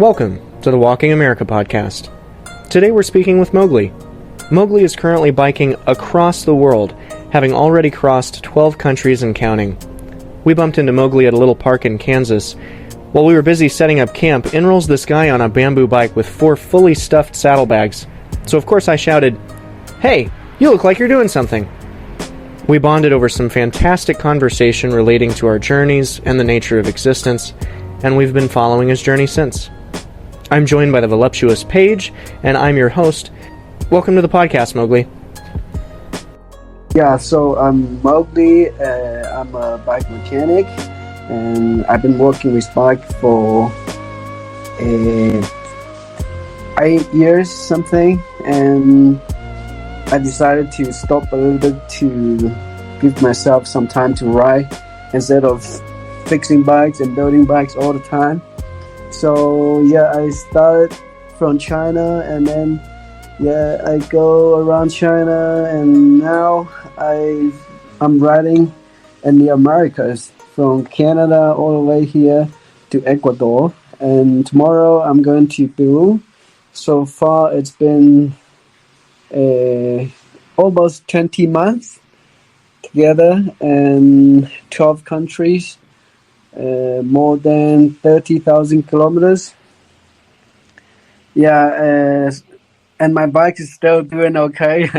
Welcome to the Walking America podcast. Today we're speaking with Mowgli. Mowgli is currently biking across the world, having already crossed 12 countries and counting. We bumped into Mowgli at a little park in Kansas. While we were busy setting up camp, in rolls this guy on a bamboo bike with 4 fully stuffed saddlebags. So of course I shouted, "Hey, you look like you're doing something." We bonded over some fantastic conversation relating to our journeys and the nature of existence, and we've been following his journey since. I'm joined by the voluptuous Paige, and I'm your host. Welcome to the podcast, Mowgli. Yeah, so I'm Mowgli. I'm a bike mechanic, and I've been working with bike for 8 years, something, and I decided to stop a little bit to give myself some time to ride instead of fixing bikes and building bikes all the time. So yeah, I started from China, and then I go around China, and now I'm riding in the Americas from Canada all the way here to Ecuador, and tomorrow I'm going to Peru. So far it's been almost 20 months together and 12 countries. More than 30,000 kilometers. Yeah, and my bike is still doing okay.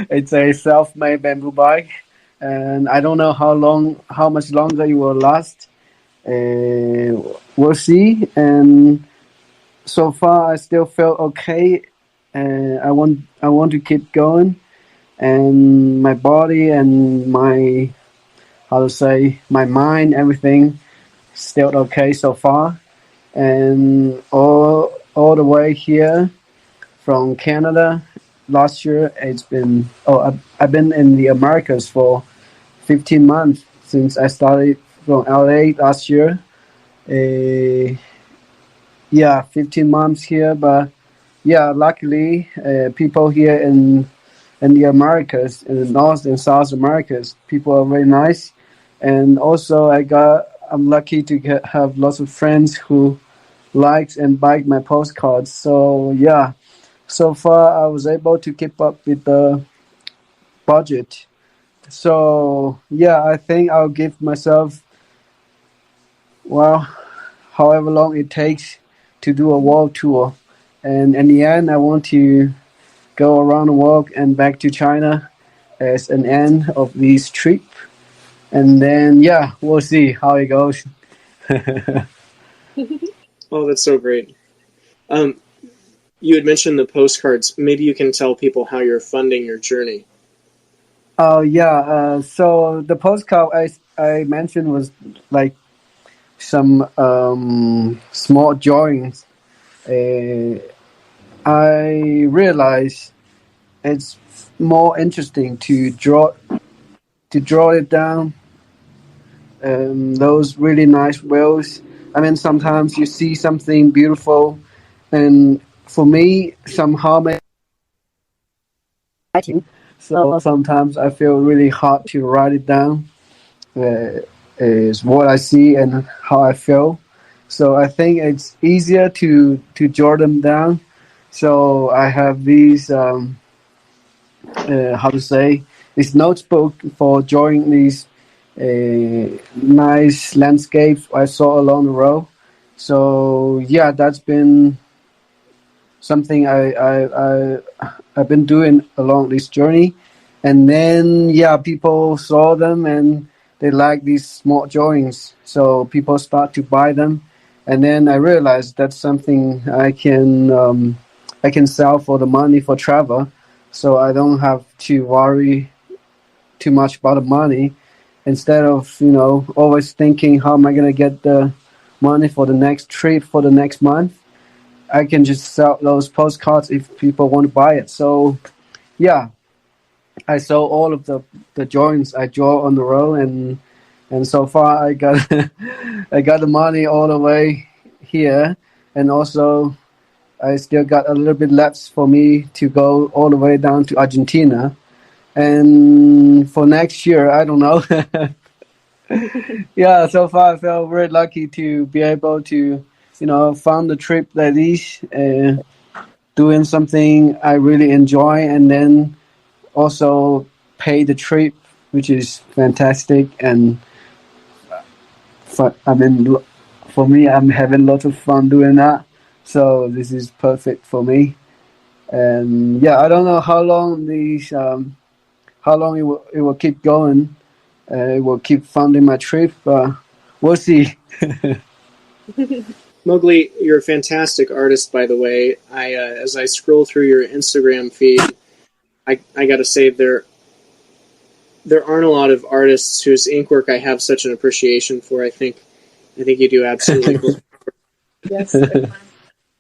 It's a self-made bamboo bike, and I don't know how much longer it will last. We'll see. And so far, I still feel okay. I want to keep going, and my body and my mind, everything still okay so far. And all the way here from Canada last year, I've been in the Americas for 15 months since I started from LA last year. 15 months here, but yeah, luckily people here in the Americas, in the North and South Americas, people are very nice. And also I'm lucky to have lots of friends who likes and bike my postcards. So yeah, so far I was able to keep up with the budget. So yeah, I think I'll give myself, however long it takes to do a world tour. And in the end, I want to go around the world and back to China as an end of this trip. And then, we'll see how it goes. Oh, that's so great. You had mentioned the postcards. Maybe you can tell people how you're funding your journey. Oh, yeah. So the postcard I mentioned was like some small drawings. I realized it's more interesting to draw it down. Those really nice whales. I mean, sometimes you see something beautiful, and for me, somehow, so sometimes I feel really hard to write it down. Is what I see and how I feel. So I think it's easier to draw them down. So I have these this notebook for drawing these nice landscapes I saw along the road. So yeah, that's been something I've been doing along this journey. And then people saw them and they like these small drawings, so people start to buy them. And then I realized that's something I can sell for the money for travel, so I don't have to worry too much about the money. Instead of always thinking how am I gonna get the money for the next trip for the next month, I can just sell those postcards if people want to buy it. So yeah, I sold all of the drawings I draw on the road, and so far I got I got the money all the way here, and also I still got a little bit left for me to go all the way down to Argentina. And for next year, I don't know. So far I felt very lucky to be able to found a trip like this, doing something I really enjoy, and then also pay the trip, which is fantastic. And I mean, for me, I'm having lots of fun doing that. So this is perfect for me. And yeah, I don't know how long it will keep going. It will keep funding my trip, but we'll see. Mowgli, you're a fantastic artist, by the way. As I scroll through your Instagram feed, I got to say there aren't a lot of artists whose ink work I have such an appreciation for. I think you do absolutely cool. Yes,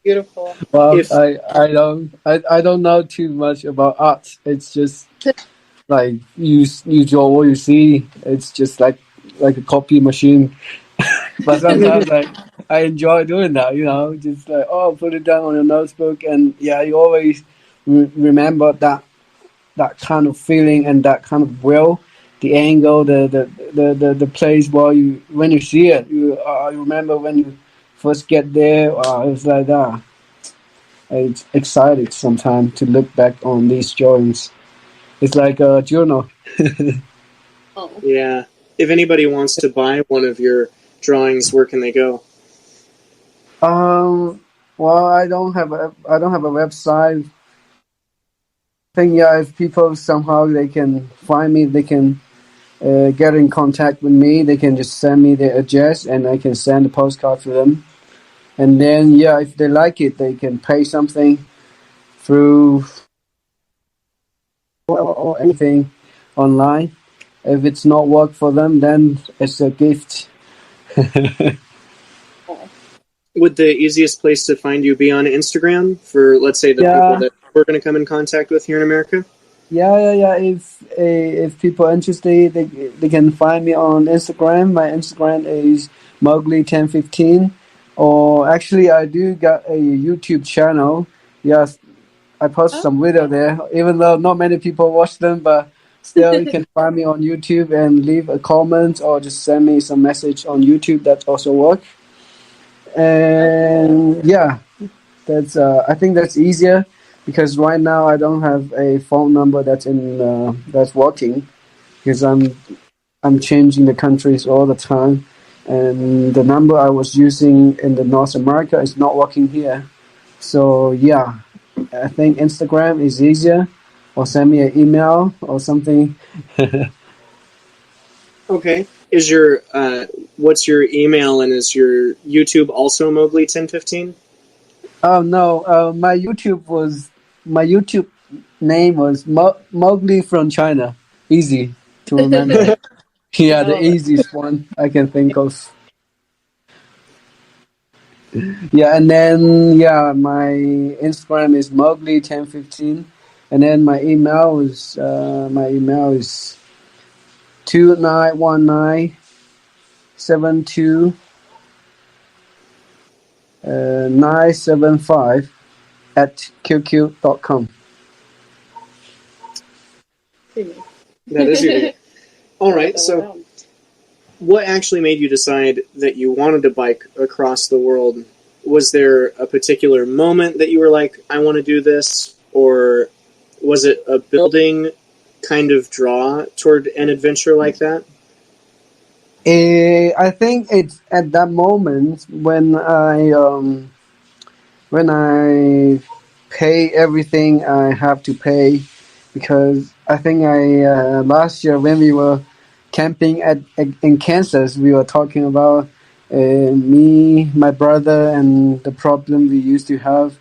beautiful. Well, If I don't know too much about art. It's just like you draw what you see. It's just like a copy machine. But sometimes I enjoy doing that. Just like, oh, put it down on your notebook, and yeah, you always remember that kind of feeling and that kind of will, the angle, the place where when you see it, you remember when you first get there. It was like that. It's exciting sometimes to look back on these drawings. It's like a journal. Oh. yeah, if anybody wants to buy one of your drawings, where can they go? Well, I don't have a website. I think yeah, if people somehow they can find me, they can get in contact with me. They can just send me their address, and I can send a postcard to them. And then yeah, if they like it, they can pay something through or anything online. If it's not work for them, then it's a gift. Would the easiest place to find you be on Instagram for, let's say, the people Yeah, that we're going to come in contact with here in America? yeah. If people are interested, they can find me on Instagram. My Instagram is Mowgli1015. Or actually, I do got a YouTube channel. Yes, I post Oh. some video there, even though not many people watch them, but still you can find me on YouTube and leave a comment or just send me some message on YouTube. That also work. And yeah, that's I think that's easier because right now I don't have a phone number that's working because I'm changing the countries all the time, and the number I was using in the North America is not working here. So yeah, I think Instagram is easier, or send me an email or something. Okay. What's your email, and is your YouTube also Mowgli1015? Oh no, my YouTube name was Mowgli from China. Easy to remember. Yeah, the Oh, easiest one I can think of. Yeah, and then yeah, my Instagram is Mowgli1015, and then my email is 291972 975 at qq.com. That is your. All right. So, what actually made you decide that you wanted to bike across the world? Was there a particular moment that you were like, I want to do this? Or was it a building kind of draw toward an adventure like that? I think it's at that moment when I pay everything I have to pay, because I think I last year when we were camping in Kansas, we were talking about me, my brother, and the problem we used to have.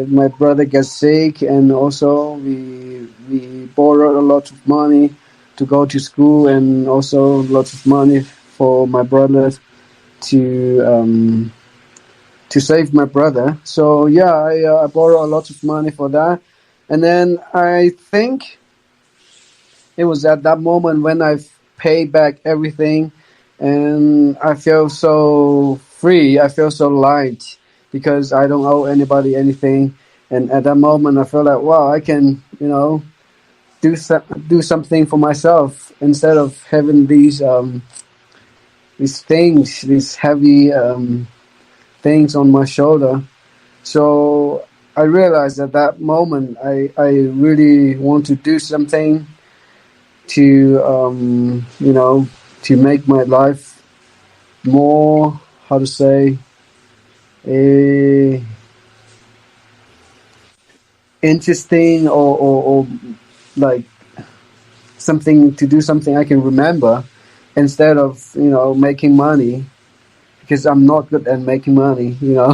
My brother gets sick, and also we borrowed a lot of money to go to school, and also lots of money for my brother to save my brother. So yeah, I borrow a lot of money for that, and then I think it was at that moment when I paid back everything, and I feel so free. I feel so light because I don't owe anybody anything. And at that moment, I feel like wow, I can do something for myself instead of having these things, these heavy things on my shoulder. So I realized at that moment I really want to do something to to make my life more, how to say, eh, interesting, or like something to do, something I can remember, instead of making money, because I'm not good at making money. Yeah.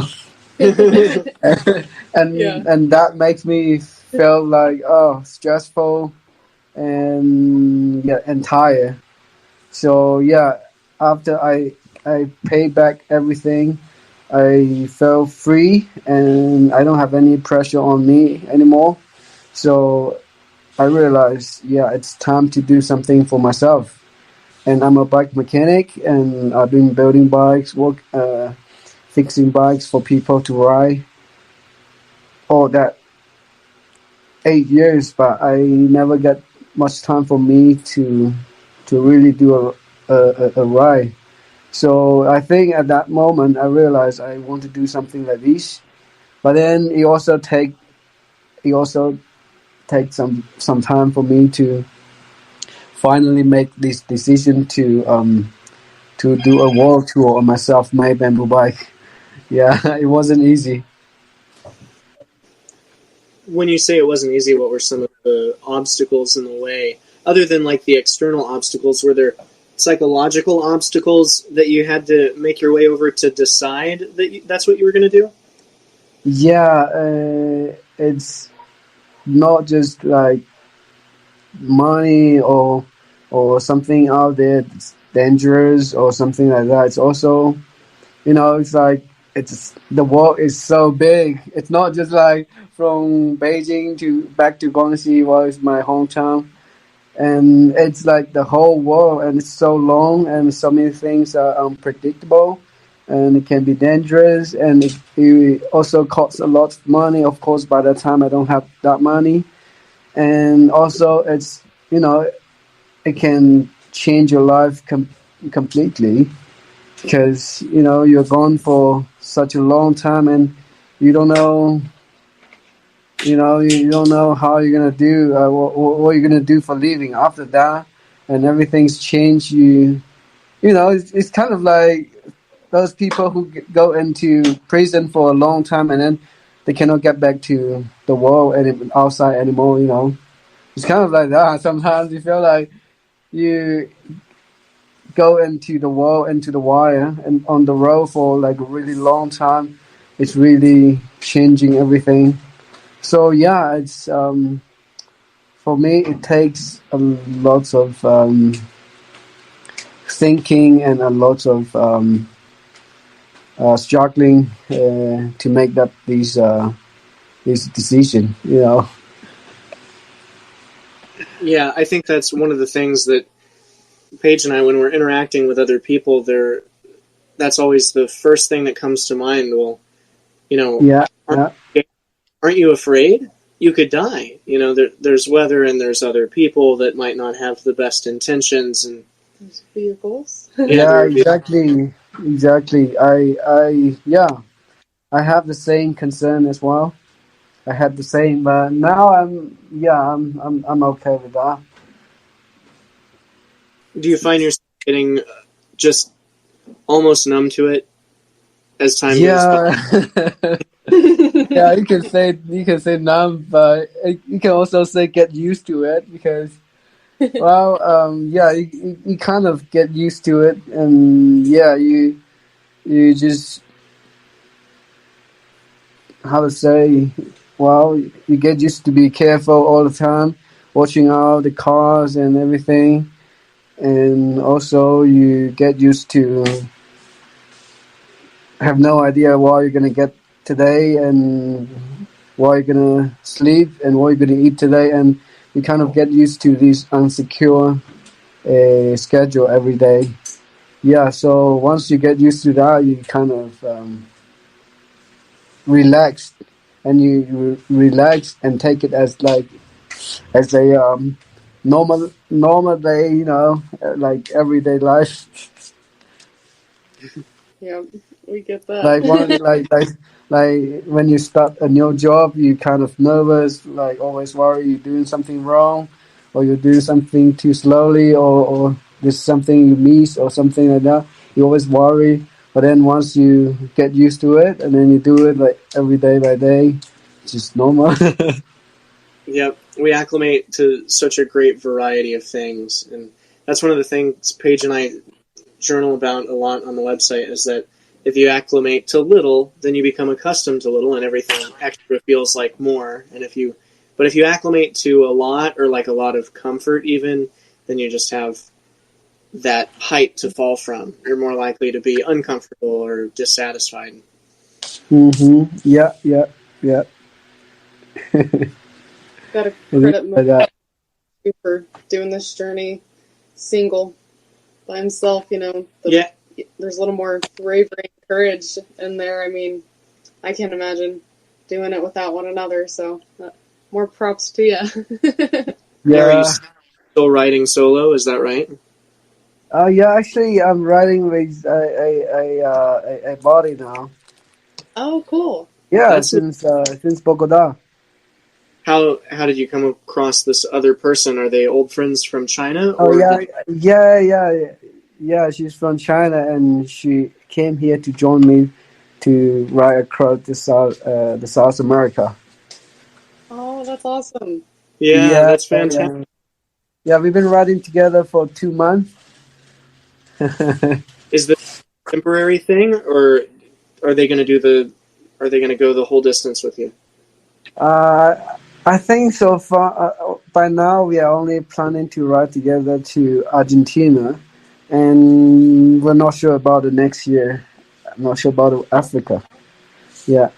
And that makes me feel like, oh, stressful, and yeah, and tired. So yeah, after I paid back everything, I felt free, and I don't have any pressure on me anymore. So I realized, yeah, it's time to do something for myself. And I'm a bike mechanic, and I've been building bikes, fixing bikes for people to ride. All that 8 years, but I never get much time for me to really do a ride. So I think at that moment I realized I want to do something like this. But then it also take some time for me to finally make this decision to do a world tour on my self-made bamboo bike. Yeah, it wasn't easy. When you say it wasn't easy, what were some of the obstacles in the way? Other than like the external obstacles, were there psychological obstacles that you had to make your way over to decide that that's what you were going to do? Yeah, it's not just like money, or something out there that's dangerous or something like that. It's also, it's like, it's the world is so big. It's not just like from Beijing to back to Guangxi was my hometown, and it's like the whole world, and it's so long, and so many things are unpredictable, and it can be dangerous, and it also costs a lot of money. Of course, by the time I don't have that money, and also it's, it can change your life completely, because you're gone for such a long time, and you don't know you don't know how you're gonna do, what you're gonna do for living after that, and everything's changed. It's kind of like those people who go into prison for a long time, and then they cannot get back to the world and outside anymore. It's kind of like that. Sometimes you feel like you go into the world, into the wire, and on the road for like a really long time. It's really changing everything. So yeah, it's for me. It takes a lot of thinking, and a lot of struggling to make that these decision. Yeah, I think that's one of the things that Paige and I, when we're interacting with other people, that's always the first thing that comes to mind. Well, Yeah, aren't, yeah, aren't you afraid? You could die. There's weather, and there's other people that might not have the best intentions, and Vehicles. yeah, yeah. there would be. Exactly. Yeah, I have the same concern as well. I had the same, but now I'm okay with that. Do you find yourself getting just almost numb to it as time goes by? Yeah, yeah. You can say numb, but you can also say get used to it, because, well, yeah, you kind of get used to it, and yeah, you just, how to say, well, you get used to be careful all the time, watching out the cars and everything, and also you get used to have no idea what you're gonna get today, and what you're gonna sleep, and what you're gonna eat today, and you kind of get used to this unsecure schedule every day. Yeah, so once you get used to that, you kind of relax, and you relax and take it as like, as a normal day, like everyday life. Yeah. We get that. Like one, like when you start a new job, you kind of nervous, like always worry you're doing something wrong, or you're doing something too slowly, or there's something you miss, or something like that. You always worry, but then once you get used to it, and then you do it like every day by day, it's just normal. Yep, we acclimate to such a great variety of things, and that's one of the things Paige and I journal about a lot on the website, is that if you acclimate to little, then you become accustomed to little, and everything extra feels like more. And if you acclimate to a lot, or like a lot of comfort even, then you just have that height to fall from. You're more likely to be uncomfortable or dissatisfied. Yeah, yeah, yeah. Gotta It is credit like Mo that. for doing this journey single by himself. Yeah, There's a little more bravery and courage in there. I mean, I can't imagine doing it without one another. So, more props to you. yeah. Are you Yeah. still writing solo? Is that right? Yeah. Actually, I'm writing with a body now. Oh, cool. Yeah, That's since Bogota. how did you come across this other person? Are they old friends from China, Oh or yeah, did you? yeah. She's from China, and she came here to join me to ride across the South America. Oh, that's awesome. Yeah, Yeah, that's yeah, fantastic. yeah. Yeah, we've been riding together for 2 months. Is this a temporary thing, or are they going to do the? Are they going to go the whole distance with you? uh, I think so far. By now, we are only planning to ride together to Argentina, and we're not sure about the next year. I'm not sure about Africa. Yeah,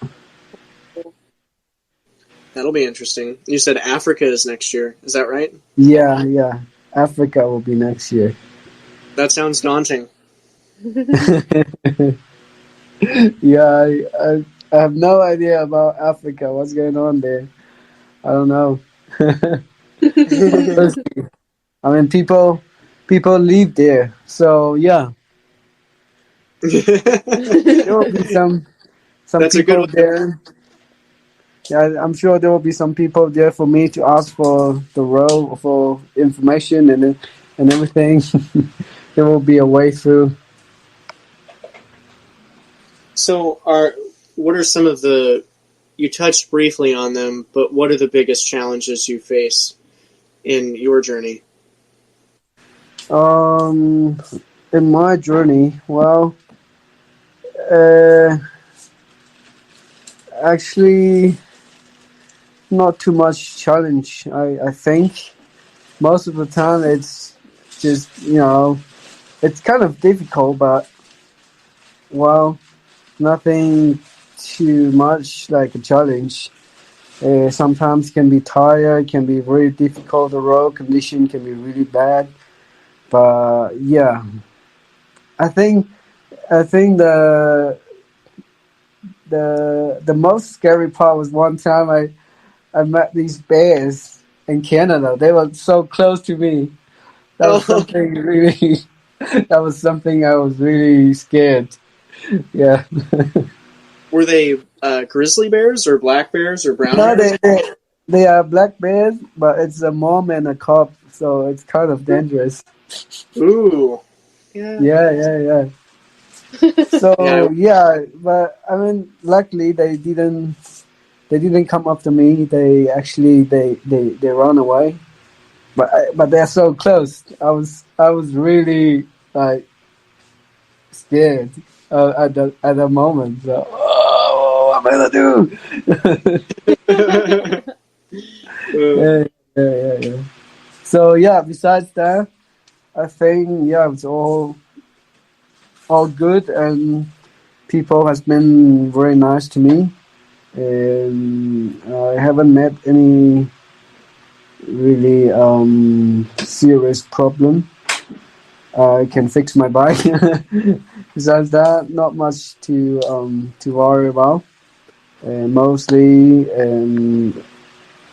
That'll be interesting. You said Africa is next year. Is that right? yeah, yeah. Africa will be next year. That sounds daunting. Yeah, I have no idea about Africa. What's going on there? I don't know. We'll see. I mean, people live there, so yeah, there will be some That's a good people way of. there. Yeah, I'm sure there will be some people there for me to ask for the road for information and everything. There will be a way through. So, what are some of the? You touched briefly on them, but what are the biggest challenges you face in your journey? Um, in my journey, well, uh, actually, not too much challenge. I think most of the time it's just it's kind of difficult, but well, nothing too much like a challenge. Sometimes can be tired, can be very difficult. The road condition can be really bad, but yeah, I think I think the most scary part was one time I met these bears in Canada. They were so close to me. That was Oh, something really. That was something I was really scared. Yeah. were they grizzly bears or black bears or brown No, bears? they are black bears, but it's a mom and a cub, so it's kind of dangerous. Ooh, Yeah. Yeah, yeah, yeah. yeah. So yeah, but I mean, luckily they didn't come after me. They actually they run away. But they're so close. I was really like scared at the moment. So, oh, what am I gonna do? Uh, Yeah, yeah, yeah, yeah. So yeah, besides that, I think yeah, it's all good, and people has been very nice to me. I haven't met any really serious problem. I can fix my bike. Besides that, not much to worry about. Mostly,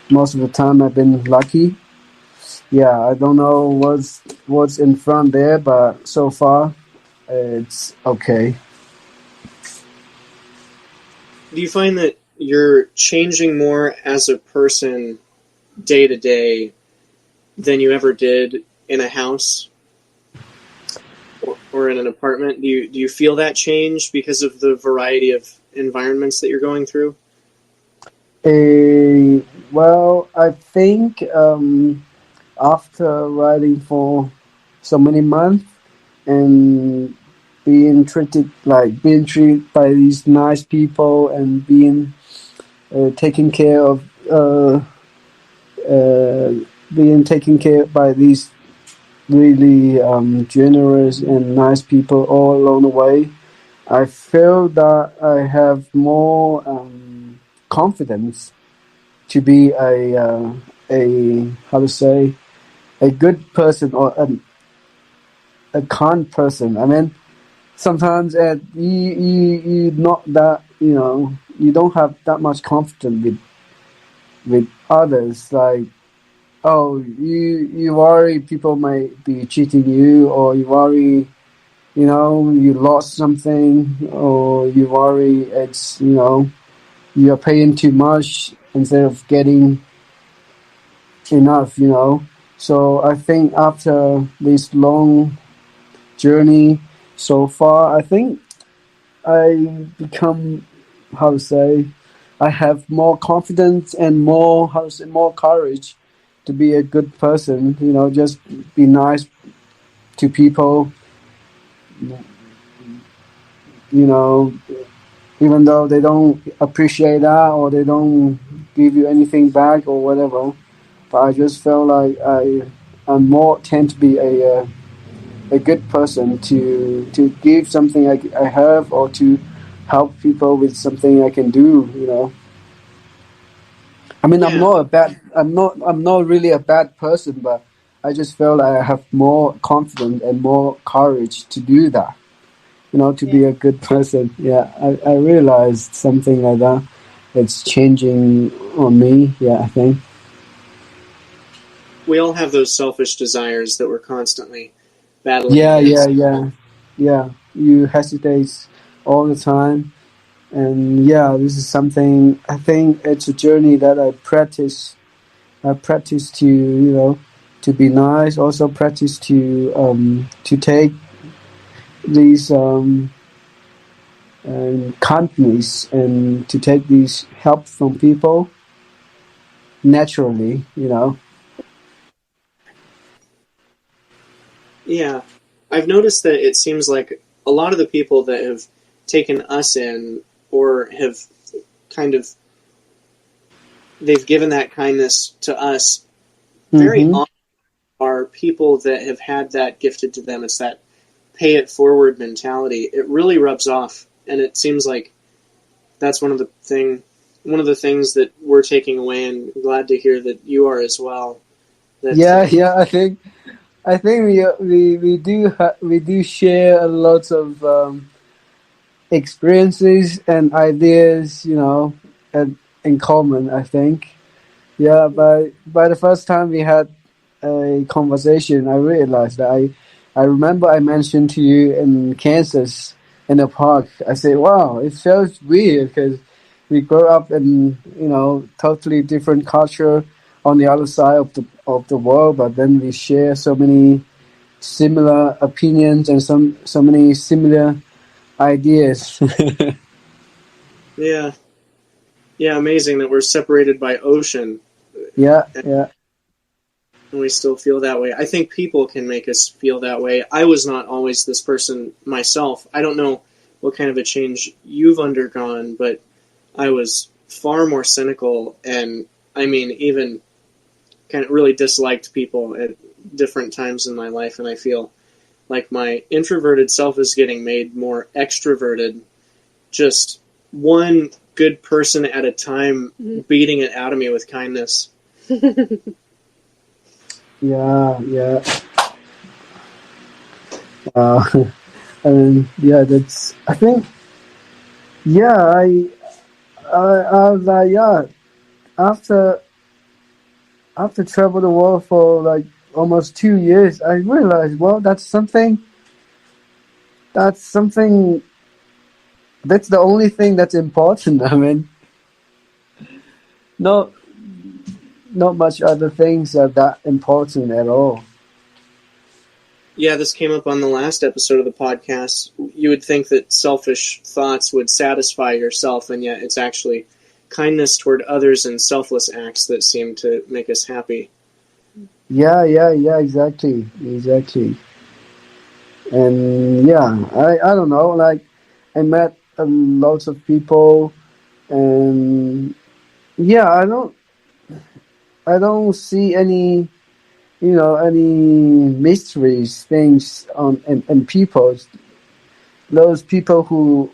most of the time I've been lucky. Yeah, I don't know what's in front there, but so far it's okay. Do you find that you're changing more as a person day to day than you ever did in a house or in an apartment? Do you feel that change because of the variety of environments that you're going through? Well, I think after riding for so many months and being treated by these nice people and being taken care of uh, being taken care by these really generous and nice people all along the way. I feel that I have more confidence to be a how to say a good person or a kind person. I mean, sometimes you not that you don't have that much confidence with others. Like, oh, you worry people might be cheating you, or you worry you lost something, or you worry it's you're paying too much instead of getting enough. So I think after this long journey so far, I think I become, how to say, I have more confidence and more, how to say, more courage to be a good person. Just be nice to people. You know, Even though they don't appreciate that or they don't give you anything back or whatever. But I just feel like I'm more tend to be a good person to give something I have, or to help people with something I can do. I mean, Yeah, I'm not really a bad person, but I just feel like I have more confidence and more courage to do that. To Yeah. be a good person. Yeah, I realized something like that. It's changing on me. Yeah, I think. we all have those selfish desires that we're constantly battling Yeah, yeah, against. yeah, yeah. You hesitate all the time, and yeah, this is something. I think it's a journey that I practice. I practice to be nice. Also practice to take these kindness and to take these help from people naturally. Yeah, I've noticed that it seems like a lot of the people that have taken us in or have kind of they've given that kindness to us very Mm-hmm. often are people that have had that gifted to them. It's that pay it forward mentality. It really rubs off, and it seems like that's one of the things that we're taking away, and glad to hear that you are as well. That Yeah, yeah. I think we do share a lot of experiences and ideas, in common. I think. Yeah, by the first time we had a conversation, I realized that I remember I mentioned to you in Kansas in the park. I said, "Wow, it feels weird because we grew up in totally different culture on the other side of the world, but then we share so many similar opinions and so many similar ideas." yeah, yeah, amazing that we're separated by ocean Yeah, yeah. and we still feel that way. I think people can make us feel that way. I was not always this person myself. I don't know what kind of a change you've undergone, but I was far more cynical and I mean even kind of really disliked people at different times in my life, and I feel like my introverted self is getting made more extroverted, just one good person at a time, beating it out of me with kindness. Yeah, yeah. Uh, and yeah, that's. I think. Yeah, I was like, yeah. After after travel the world for like almost 2 years, I realized, well, that's something that's the only thing that's important. I mean, no, not much other things are that important at all. Yeah, this came up on the last episode of the podcast. You would think that selfish thoughts would satisfy yourself, and yet it's actually kindness toward others and selfless acts that seem to make us happy. Yeah, exactly. And yeah, I don't know, like I met lots of people, and yeah, I don't see any, any mysteries things on in people. Those people who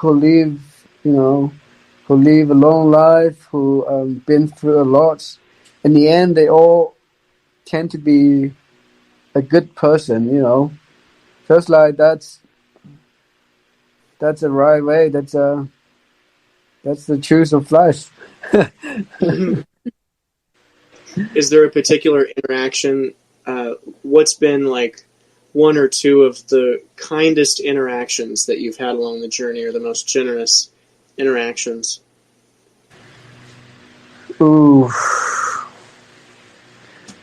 live, who live a long life, who been through a lot. In the end, they all tend to be a good person. Just like that's a right way. That's the truth of life. Is there a particular interaction? What's been like one or two of the kindest interactions that you've had along the journey, or the most generous interactions? Ooh,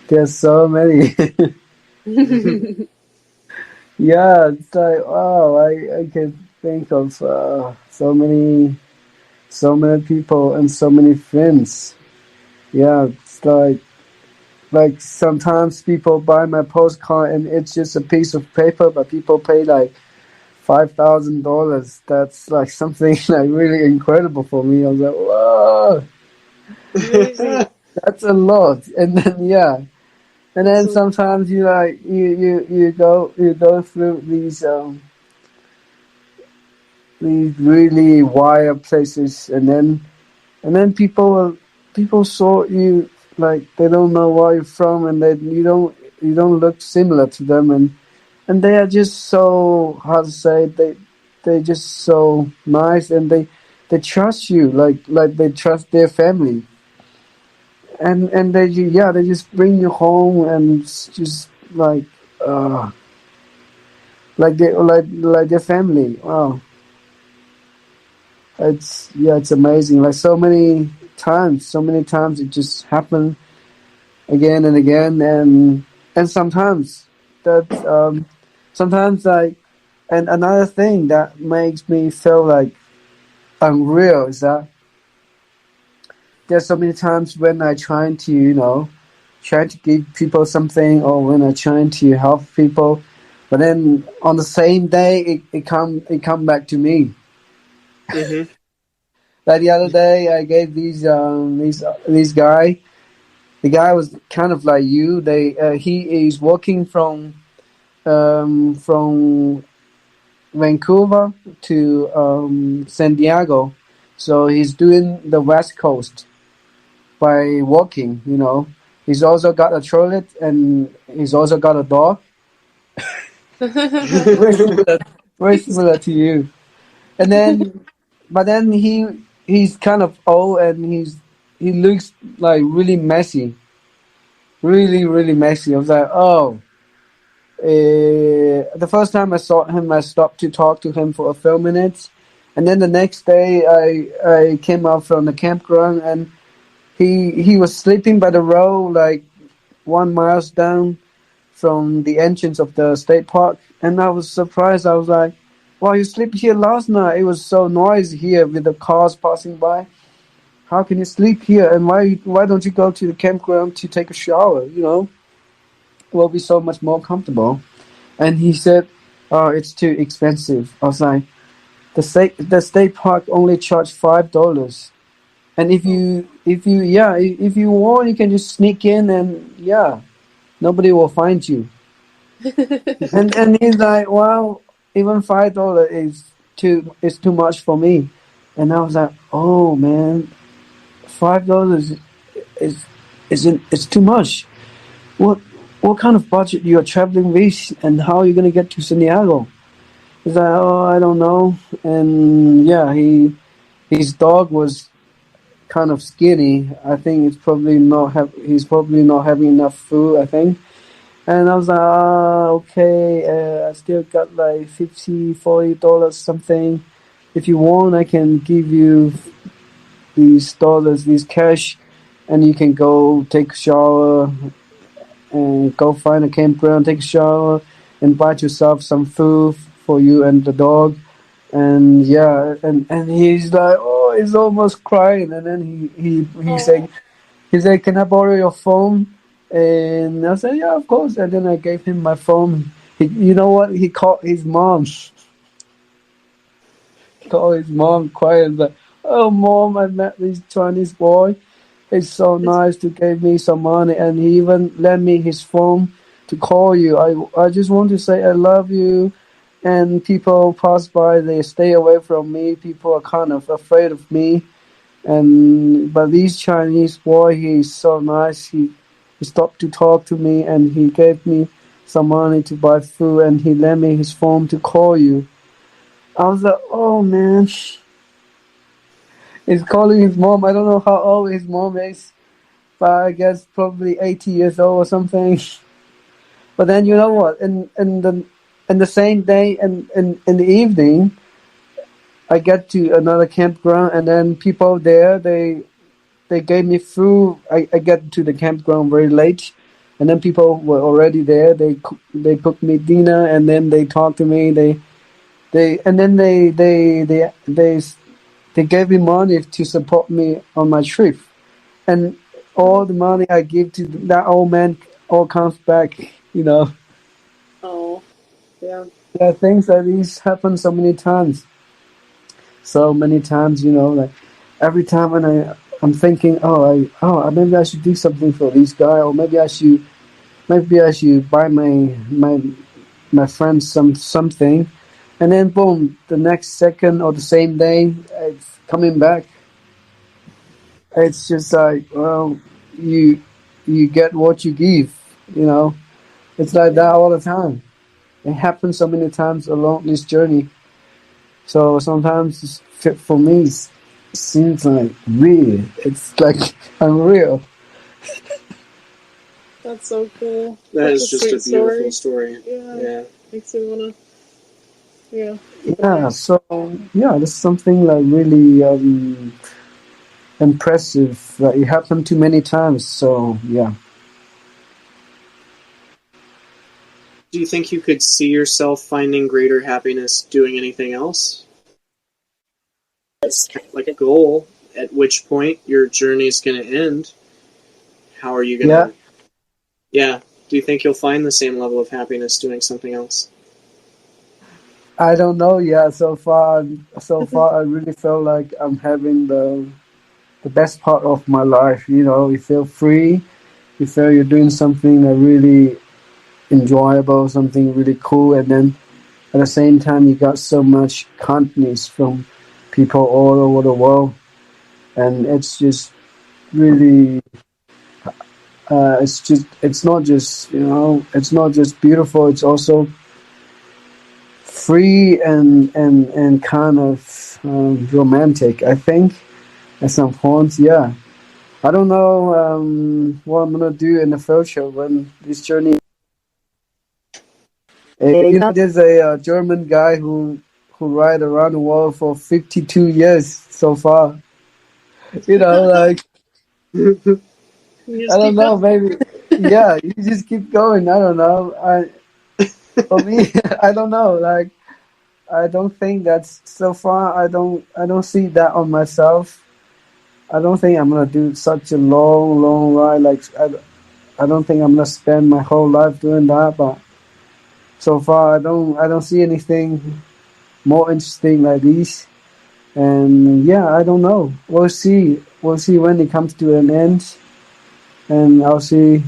there's so many. Yeah, it's like wow, I can think of so many people and so many friends. Yeah, it's like sometimes people buy my postcard and it's just a piece of paper, but people pay like $5,000. That's like something like really incredible for me. I was like, whoa, Amazing. that's a lot. And then yeah, and then So, sometimes you like you go through these really wild places, and then people saw you like they don't know where you're from, and then you don't look similar to them, and they are just so, how to say, they just so nice, and they trust you like they trust their family, and they just bring you home, and it's just uh like their family. Wow, it's amazing. Like so many times it just happened again and again, and that sometimes like, and another thing that makes me feel like unreal is that there's so many times when I trying to give people something, or when I trying to help people, but then on the same day it come back to me. Mm-hmm. Like the other day I gave these guy. The guy was kind of like you. He is walking from Vancouver to San Diego, so he's doing the West Coast by walking. He's also got a toilet, and he's also got a dog. Very similar, very similar to you. And then, but then he's kind of old, and he looks like really messy, really really messy. I was like, oh. The first time I saw him, I stopped to talk to him for a few minutes, and then the next day, I came out from the campground, and he was sleeping by the road, like 1 mile down from the entrance of the state park, and I was surprised. I was like, "Wow, you slept here last night? It was so noisy here with the cars passing by. How can you sleep here? And why don't you go to the campground to take a shower? It will be so much more comfortable." And he said, "Oh, it's too expensive." I was like, "The state park only charged $5, and if you want, you can just sneak in, and yeah, nobody will find you." And he's like, "Well, even $5 is too much for me." And I was like, "Oh man, $5 is isn't it's too much. What what kind of budget you are traveling with, and how are you gonna get to San Diego?" He's like, "Oh, I don't know." And yeah, his dog was kind of skinny. I think he's probably not having enough food, I think. And I was like, okay, I still got like $50, $40 something. if you want, I can give you these dollars, these cash, and you can go take a shower and go find a campground, take a shower, invite yourself some food for you and the dog. And yeah, and he's like, oh, he's almost crying. And then Oh, he said, can I borrow your phone? And I said, yeah, of course. And then I gave him my phone. You know what? He called his mom. Called his mom crying like, oh, mom, I met this Chinese boy. It's so it's nice to give me some money, and he even lent me his phone to call you. I just want to say I love you. And people pass by, they stay away from me. People are kind of afraid of me. And but this Chinese boy, he's so nice. He stopped to talk to me, and he gave me some money to buy food, and he lent me his phone to call you. I was like, oh man, he's calling his mom. I don't know how old his mom is, but I guess probably 80 years old or something. But then you know what? In the same day, and in the evening, I get to another campground, and then people there they gave me food. I get to the campground very late, and then people were already there. They cooked me dinner, and then they talked to me. They and then they gave me money to support me on my trip, and all the money I give to that old man all comes back. You know, oh, yeah. yeah, things like these happen so many times. You know, like every time when I'm thinking, maybe I should do something for this guy, or maybe I should buy my friend something, and then boom, the next second or the same day, it's coming back. It's just like, well, you you get what you give, you know. It's like that Yeah. all the time. It happens so many times along this journey. So sometimes for me, it seems like weird. It's like unreal. That's so cool. That Such is a just a sweet beautiful story. story. Yeah. Yeah. Makes me wanna, yeah, Yeah. cry. So yeah, that's something like really impressive. Like it happened too many times. So yeah. Do you think you could see yourself finding greater happiness doing anything else? Like a goal, at which point your journey is going to end. How are you going Yeah. to, yeah, do you think you'll find the same level of happiness doing something else? I don't know. Yeah. So far, I really feel like I'm having the best part of my life. You know, you feel free. You feel you're doing something that really enjoyable, something really cool, and then at the same time, you got so much kindness from people all over the world, and it's just really, it's not just, it's not just beautiful. It's also free and kind of romantic. I think at some points, yeah. I don't know what I'm gonna do in the future when this journey. There's a German guy who ride around the world for 52 years so far. Like You I just don't keep know, going. maybe yeah, you just keep going. I don't know. For me, I don't know. Like I don't think that's so far. I don't see that on myself. I don't think I'm gonna do such a long ride. Like I don't think I'm gonna spend my whole life doing that. But so far, I don't see anything more interesting like this. And yeah, I don't know. We'll see. We'll see when it comes to an end, and I'll see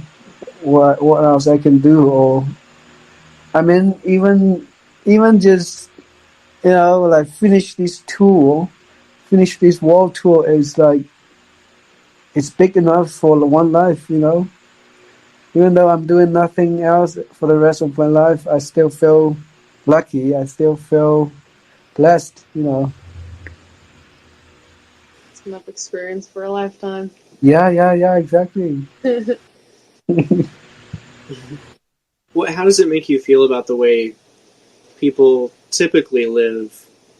what else I can do. Or I mean, even just like finish this world tour is like it's big enough for one life. Even though I'm doing nothing else for the rest of my life, I still feel lucky. I still feel blessed. It's enough experience for a lifetime. Yeah, exactly. How does it make you feel about the way people typically live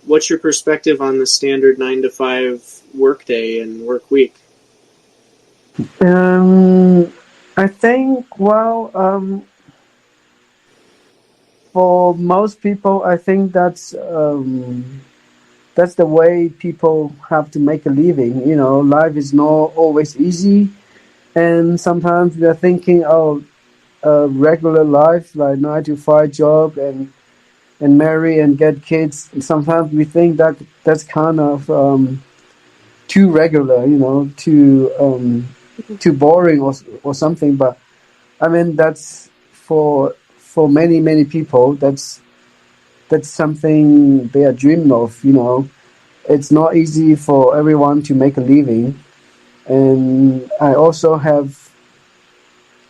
what's your perspective on the standard 9 to 5 workday and work week? I think, well, for most people, I think that's the way people have to make a living. You know, life is not always easy, and sometimes we are thinking, oh, a regular life like 9 to 5 job and marry and get kids. And sometimes we think that that's kind of too regular, you know, too boring or something. But I mean, that's for many people. That's something they are dreaming of. You know, it's not easy for everyone to make a living, and I also have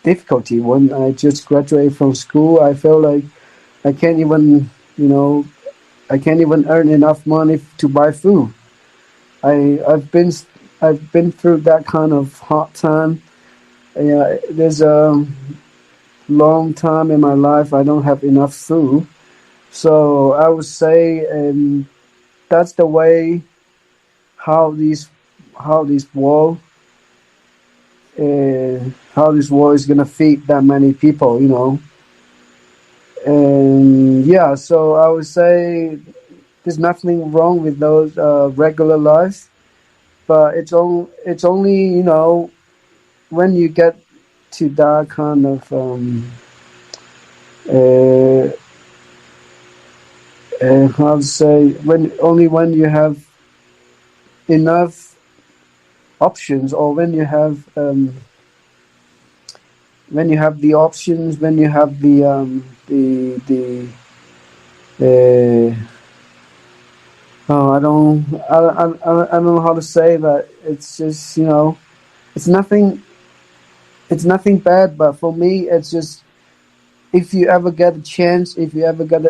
difficulty when I just graduated from school. I feel like I can't even, you know, I can't even earn enough money to buy food. I've been through that kind of hard time. Yeah, there's a long time in my life I don't have enough food. So I would say, that's the way how these how this war how this war is gonna feed that many people, you know. And yeah, so I would say there's nothing wrong with those regular lives, but it's only, you know, when you get to that kind of uh, how to say, when only when you have enough options, or when you have the options, when you have the oh, I don't know how to say, but it's just, you know, it's nothing it's nothing bad, but for me it's just, if you ever get a chance, if you ever get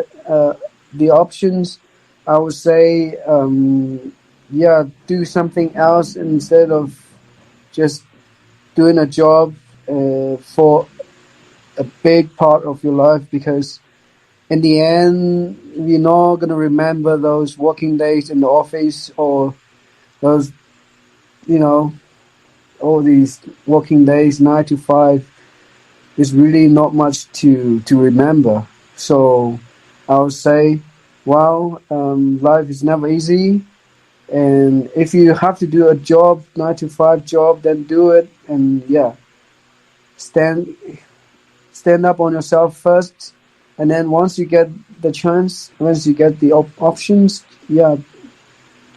the options, I would say, yeah, do something else instead of just doing a job for a big part of your life, because in the end, you're not gonna remember those working days in the office, or those, you know, all these working days, 9 to 5. Is really not much to remember. So I would say, wow, life is never easy, and if you have to do a job, 9 to 5 job, then do it, and yeah, stand stand up on yourself first, and then once you get the chance, once you get the options, yeah,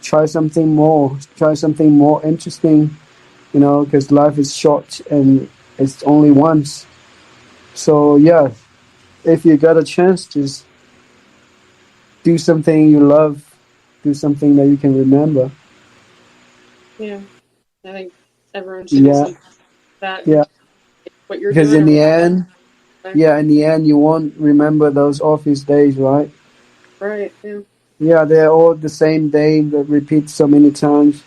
try something more interesting, you know, because life is short and it's only once. So yeah, if you got a chance, just do something you love, do something that you can remember. Yeah, I think everyone should do Yeah, something like that, and yeah. what you're Because doing in or the what end, you're yeah, in the end, you won't remember those office days, right? right. Yeah. Yeah, they're all the same day that repeats so many times.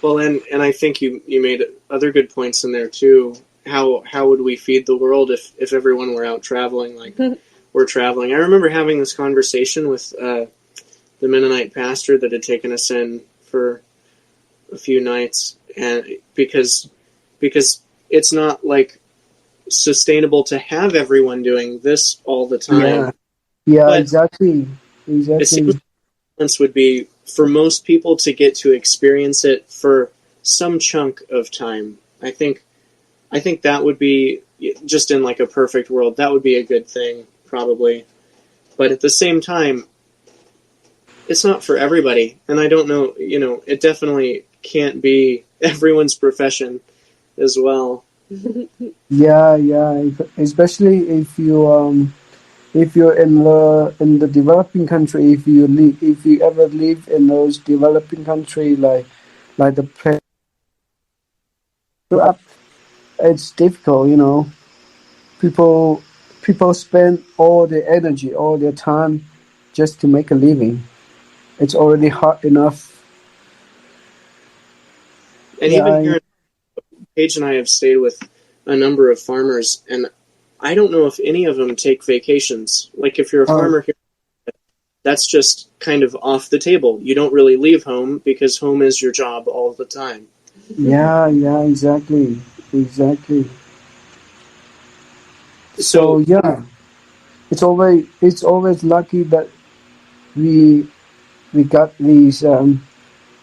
Well, and I think you made other good points in there too. How would we feed the world if everyone were out traveling like we're traveling? I remember having this conversation with the Mennonite pastor that had taken us in for a few nights, and because it's not like sustainable to have everyone doing this all the time, Yeah, yeah, but exactly, it seems exactly. balance would be for most people to get to experience it for some chunk of time. I think that would be, just in like a perfect world, that would be a good thing probably. But at the same time, it's not for everybody, and I don't know. It definitely can't be everyone's profession as well. Yeah, yeah. Especially if you're in the developing country, if you ever live in those developing country, like the place up, it's difficult, you know. People people spend all their energy, all their time just to make a living. It's already hard enough. And Yeah, even here, Paige and I have stayed with a number of farmers, and I don't know if any of them take vacations. Like if you're a uh, farmer here, that's just kind of off the table. You don't really leave home because home is your job all the time. Yeah, yeah, exactly, exactly. So So, yeah, it's always lucky that we we got these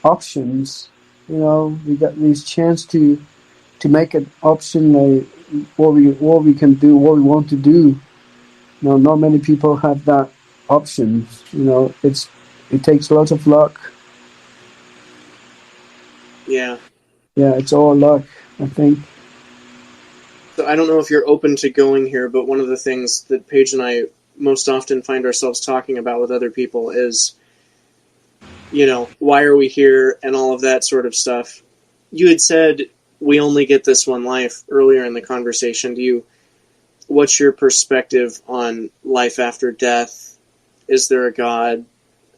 options. We got this chance to make an option like what we can do, what we want to do. Not many people have that option. It takes lots of luck. yeah. Yeah, it's all luck, I think. So I don't know if you're open to going here, but one of the things that Paige and I most often find ourselves talking about with other people is, why are we here and all of that sort of stuff. You had said we only get this one life earlier in the conversation. What's your perspective on life after death? Is there a God?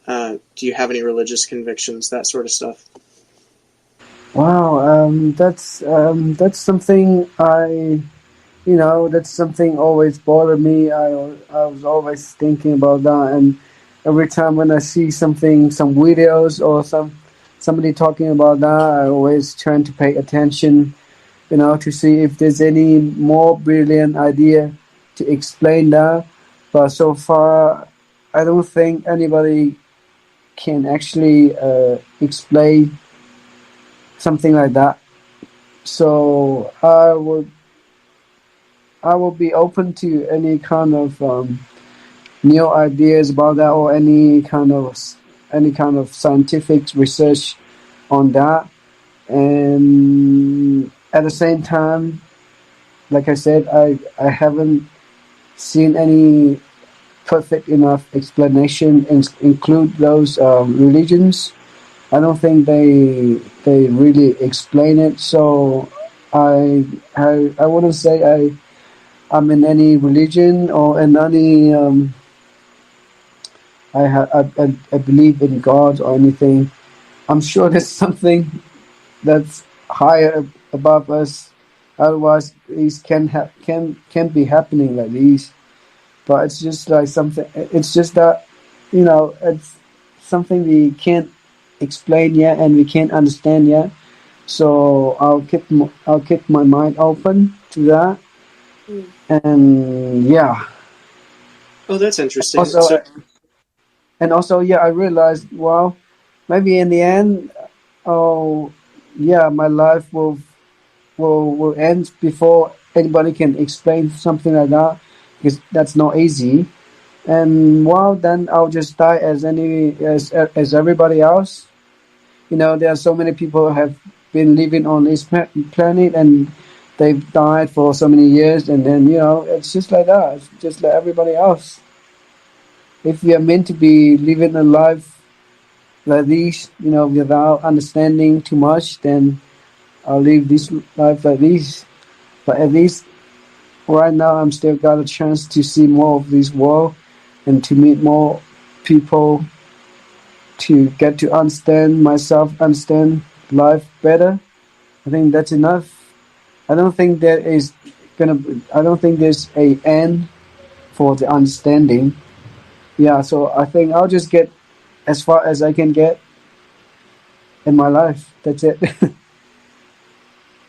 Do you have any religious convictions? That sort of stuff. Wow, that's something that's something always bothered me. I was always thinking about that, and every time when I see something, some videos or somebody talking about that, I always trying to pay attention, to see if there's any more brilliant idea to explain that. But so far, I don't think anybody can actually explain something like that. So I will be open to any kind of new ideas about that, or any kind of scientific research on that. And at the same time, like I said, I haven't seen any perfect enough explanation include those religions. I don't think they really explain it. So I wouldn't say I'm in any religion or in any I believe in God or anything. I'm sure there's something that's higher above us. Otherwise, these can be happening like these. But it's just like something. It's just that it's something we can't explain yet and we can't understand yet. So I'll keep my mind open to that. Mm. And yeah, Oh, that's interesting. also So, and also yeah, I realized, well, maybe in the end, oh yeah, my life will end before anybody can explain something like that, because that's not easy. And well, then I'll just die as everybody else. There are so many people who have been living on this planet, and they've died for so many years, and then it's just like that. It's just like everybody else. If we are meant to be living a life like this, without understanding too much, then I'll live this life like this. But at least right now, I'm still got a chance to see more of this world and to meet more people, to get to understand myself, understand life better. I think that's enough. I don't think there is I don't think there's a end for the understanding. Yeah, so I think I'll just get as far as I can get in my life. That's it.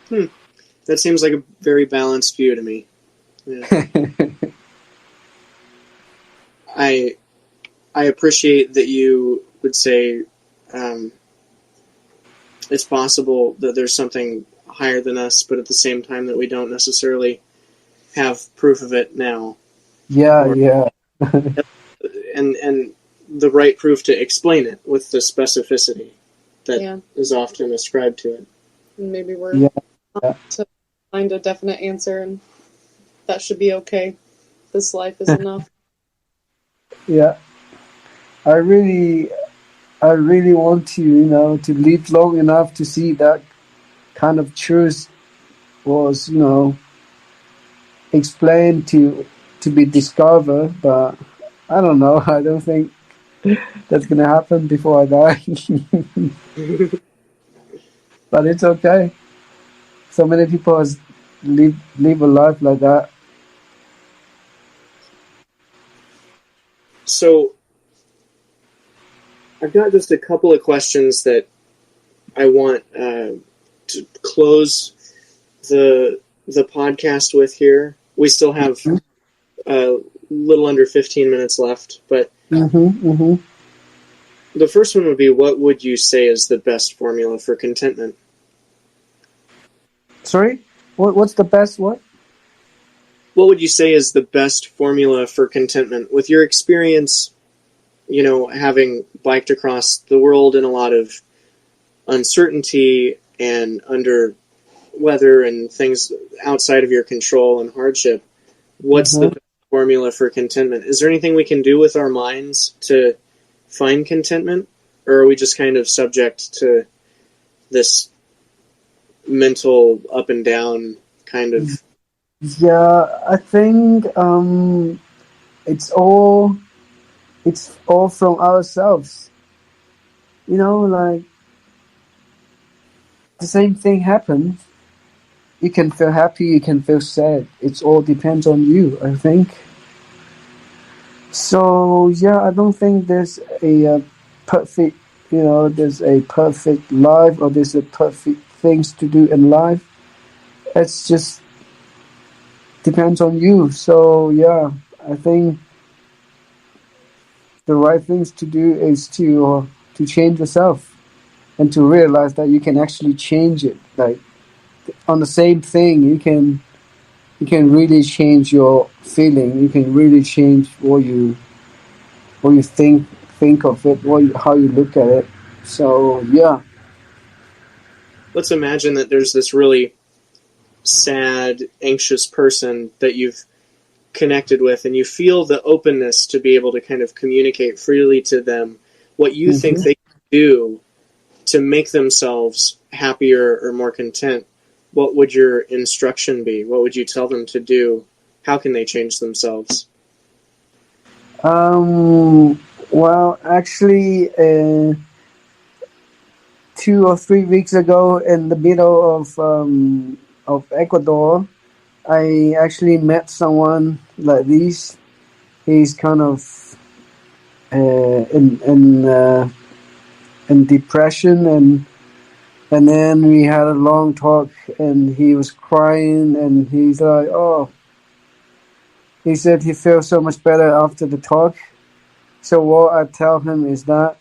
that seems like a very balanced view to me. Yeah. I I appreciate that you would say um, it's possible that there's something higher than us, but at the same time that we don't necessarily have proof of it now, Yeah, or yeah, and the right proof to explain it with the specificity that Yeah, is often ascribed to it. maybe we're yeah, not yeah. to find a definite answer, and that should be okay. This life is enough. Yeah. I really, I really want to live long enough to see that kind of truth was, explained to be discovered. But I don't know. I don't think that's gonna happen before I die. But it's okay. So many people has live a life like that. So I've got just a couple of questions that I want to close the podcast with here. We still have a little under 15 minutes left, but the first one would be, what would you say is the best formula for contentment? Sorry? What's the best what? What would you say is the best formula for contentment? With your experience, having biked across the world in a lot of uncertainty and under weather and things outside of your control and hardship, what's the best formula for contentment? Is there anything we can do with our minds to find contentment? Or are we just kind of subject to this mental up and down kind of? Yeah, I think it's all from ourselves. Like the same thing happens. You can feel happy, you can feel sad. It all depends on you, I think. So yeah, I don't think there's a perfect, there's a perfect life or there's a perfect things to do in life. It's just depends on you. So yeah, I think the right things to do is to change yourself and to realize that you can actually change it. Like on the same thing, you can really change your feeling. You can really change what you think of it, how you look at it. So yeah. Let's imagine that there's this really sad, anxious person that you've connected with, and you feel the openness to be able to kind of communicate freely to them what you think they can do to make themselves happier or more content. What would your instruction be? What would you tell them to do? How can they change themselves? Well, actually, 2 or 3 weeks ago, in the middle of Ecuador, I actually met someone like this. He's kind of in depression, and then we had a long talk, and he was crying, and he's like, "Oh," he said he feels so much better after the talk. So what I tell him is that,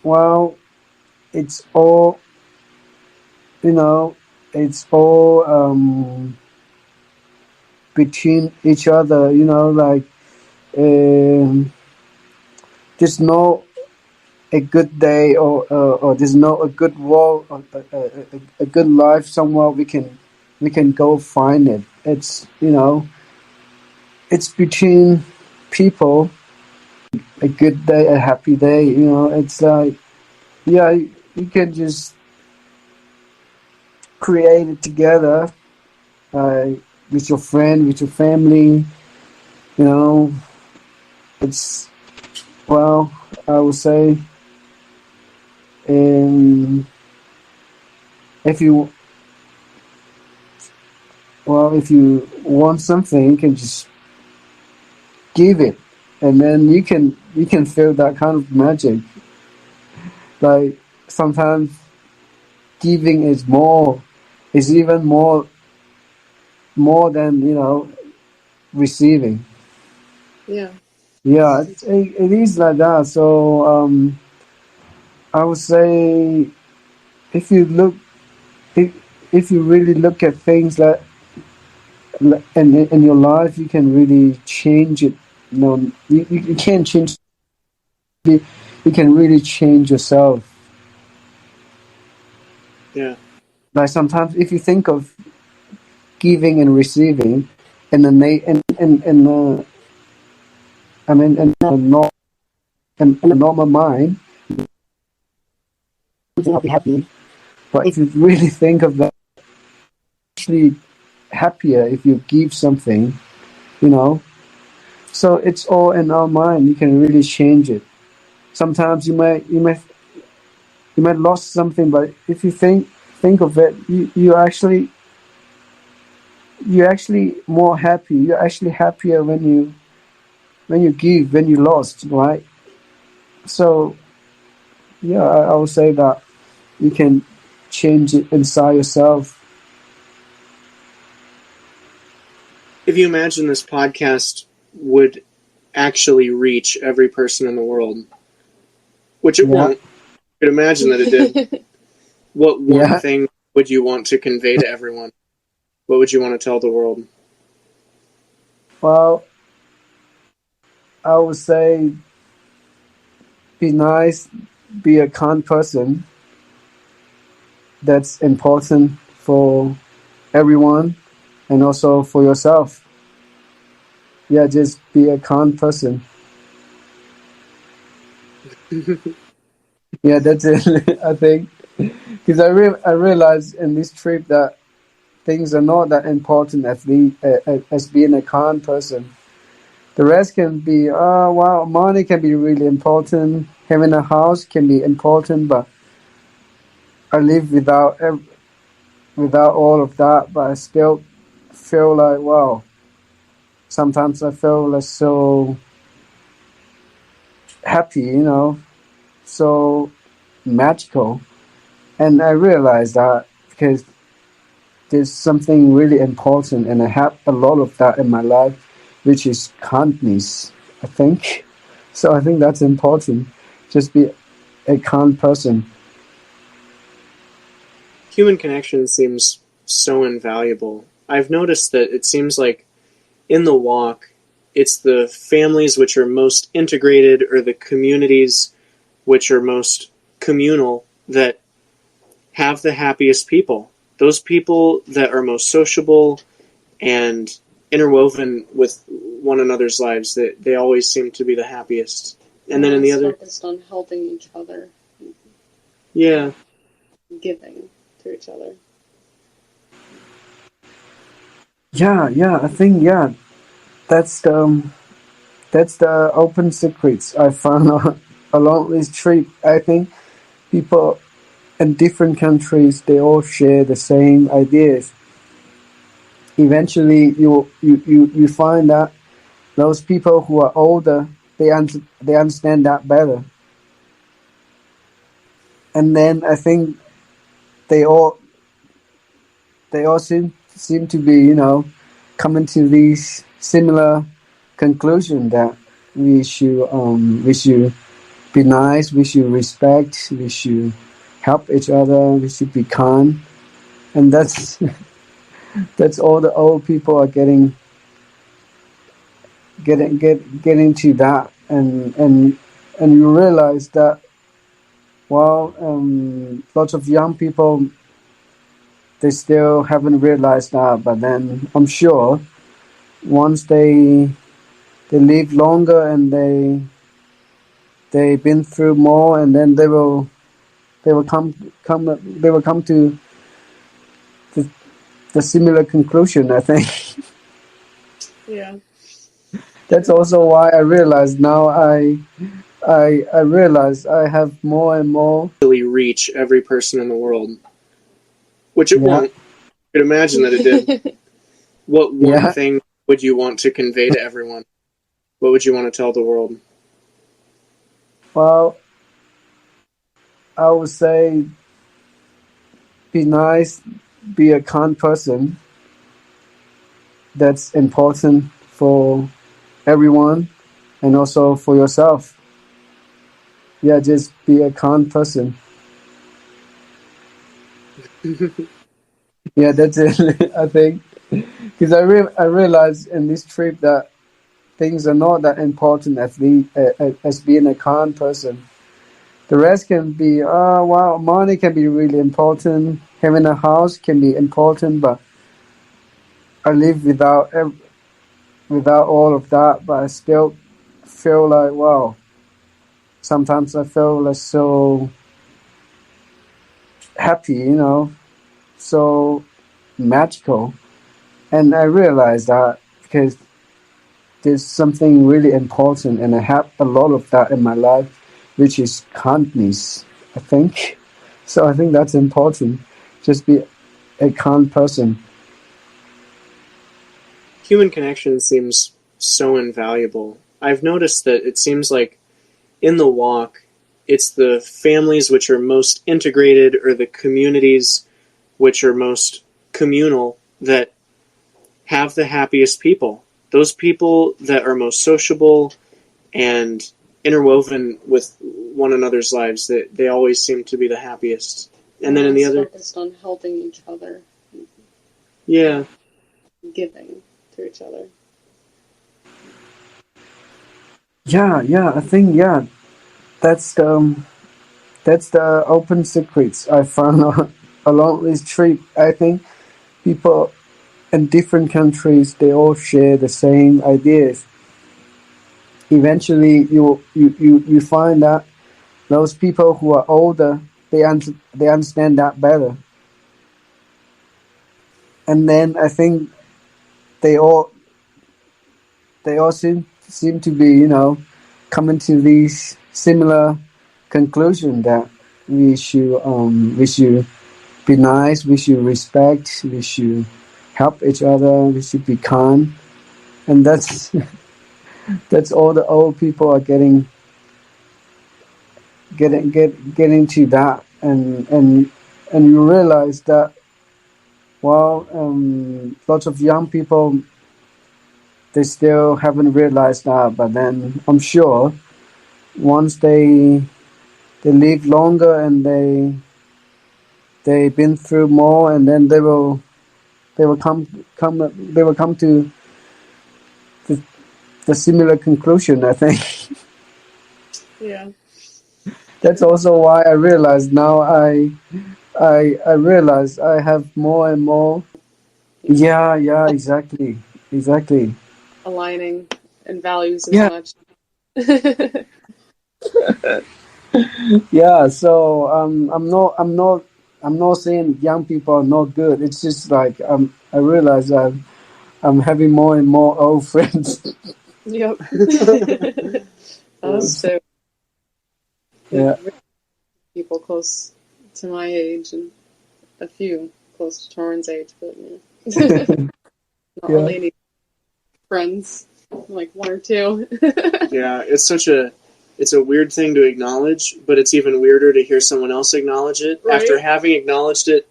well, it's all, it's all between each other, like there's no a good day or there's no a good world, a good life somewhere we can go find it. It's it's between people. A good day, a happy day, it's like, yeah, you can just create it together with your friend, with your family. It's, well, I would say, if you want something, you can just give it, and then you can feel that kind of magic. Like sometimes giving is even more than receiving. Yeah. Yeah, it is like that. So I would say, if you really look at things like in your life, you can really change it. You can't change. You can really change yourself. Yeah. Like sometimes, if you think of giving and receiving in a normal mind, you will be happy. But if you really think of that, actually happier if you give something, So it's all in our mind. You can really change it. Sometimes you might lost something, but if you think of it, you're actually more happy. You're actually happier when you give, when you lost, right? So yeah, I would say that you can change it inside yourself. If you imagine this podcast would actually reach every person in the world, which it Yeah, won't, you could imagine that it did, what one yeah. thing would you want to convey to everyone? What would you want to tell the world? Well, I would say be nice, be a kind person. That's important for everyone and also for yourself. Yeah, just be a kind person. Yeah, that's it. I think because I realized in this trip that things are not that important as being a kind person. The rest can be, wow, money can be really important. Having a house can be important, but I live without all of that. But I still feel like, wow. Sometimes I feel like so happy, so magical. And I realized that because there's something really important, and I have a lot of that in my life, which is kindness, I think. So I think that's important. Just be a kind person. Human connection seems so invaluable. I've noticed that it seems like in the walk, it's the families which are most integrated or the communities which are most communal that have the happiest people. Those people that are most sociable and interwoven with one another's lives, they always seem to be the happiest. And then in the It's other, focused on helping each other, yeah, giving to each other. Yeah, I think that's the open secrets I found along this trip. I think people in different countries they all share the same ideas. Eventually, you find that those people who are older they understand that better, and then I think they all they all seem to be coming to these similar conclusion that we should be nice, we should respect, we should help each other, we should be kind, and that's that's all the old people are getting to that, and you realize that well, lots of young people they still haven't realized that, but then I'm sure once they live longer and they've been through more, and then they will come to the similar conclusion. I think Yeah. that's also why I realize now I realize I have more and more. really reach every person in the world, which it Yeah, won't. You could imagine that it did. What one yeah. thing would you want to convey to everyone? What would you want to tell the world? Well, I would say be nice, be a kind person. That's important for everyone and also for yourself. Yeah, just be a kind person. Yeah, that's it. I think because I realized in this trip that things are not that important as being a kind person. The rest can be, wow, money can be really important. Having a house can be important, but I live without all of that. But I still feel like, wow. Sometimes I feel like so happy, so magical, and I realized that because there's something really important, and I have a lot of that in my life, which is kindness, I think. So I think that's important. Just be a kind person. Human connection seems so invaluable. I've noticed that it seems like in the walk, it's the families which are most integrated, or the communities which are most communal, that have the happiest people. Those people that are most sociable and interwoven with one another's lives, that they always seem to be the happiest. And then in the other, focused on helping each other. Yeah. Giving to each other. Yeah, I think, that's the open secrets I found along this trip. I think people in different countries, they all share the same ideas. Eventually, you find that those people who are older, they understand that better. And then I think they all seem to be, coming to these similar conclusion that we should be nice, we should respect, we should help each other, we should be kind, and that's that's all the old people are getting to that, and you realize that, well, lots of young people, they still haven't realized that, but then I'm sure once they live longer and they've been through more, and then they will come to the similar conclusion, I think. Yeah. That's also why I realized now I realize I have more and more. Yeah, exactly. Aligning in values as Yeah. much. Yeah, so I'm not saying young people are not good. It's just like I realize I'm having more and more old friends. Yep. Us too. Yeah. People close to my age and a few close to Torrin's age, but yeah. Not Yeah. really any friends, like one or two. Yeah, it's a weird thing to acknowledge, but it's even weirder to hear someone else acknowledge it Right. after having acknowledged it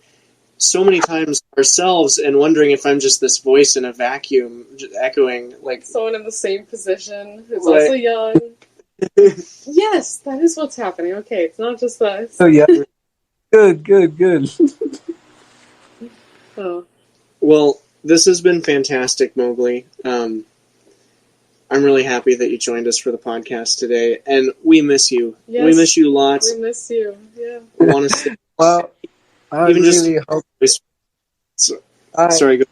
so many times ourselves, and wondering if I'm just this voice in a vacuum, just echoing like Someone in the same position who's Right. also young. Yes, that is what's happening. Okay, it's not just us. Oh yeah. Good. Oh. Well, this has been fantastic, Mowgli. I'm really happy that you joined us for the podcast today, and we miss you. Yes, we miss you lots. we miss you. Yeah. We want to stay. Well, I Even just- really hope. Sorry, go.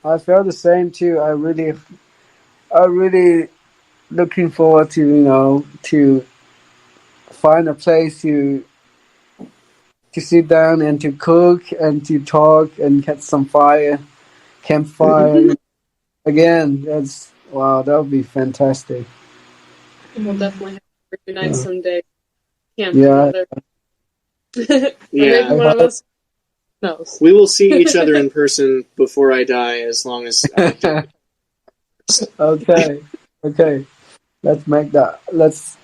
I felt the same too. I really looking forward to to find a place to sit down and to cook and to talk and get some campfire again. That would be fantastic. We'll definitely have to reunite someday. Camp Yeah. together. Yeah. Maybe one of us knows. We will see each other in person before I die, as long as I do. Okay. Let's make that. Let's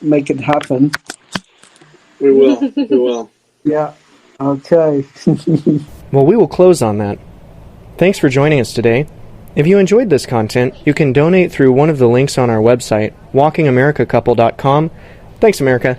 make it happen. We will. Yeah. Okay. Well, we will close on that. Thanks for joining us today. If you enjoyed this content, you can donate through one of the links on our website, walkingamericacouple.com. Thanks, America.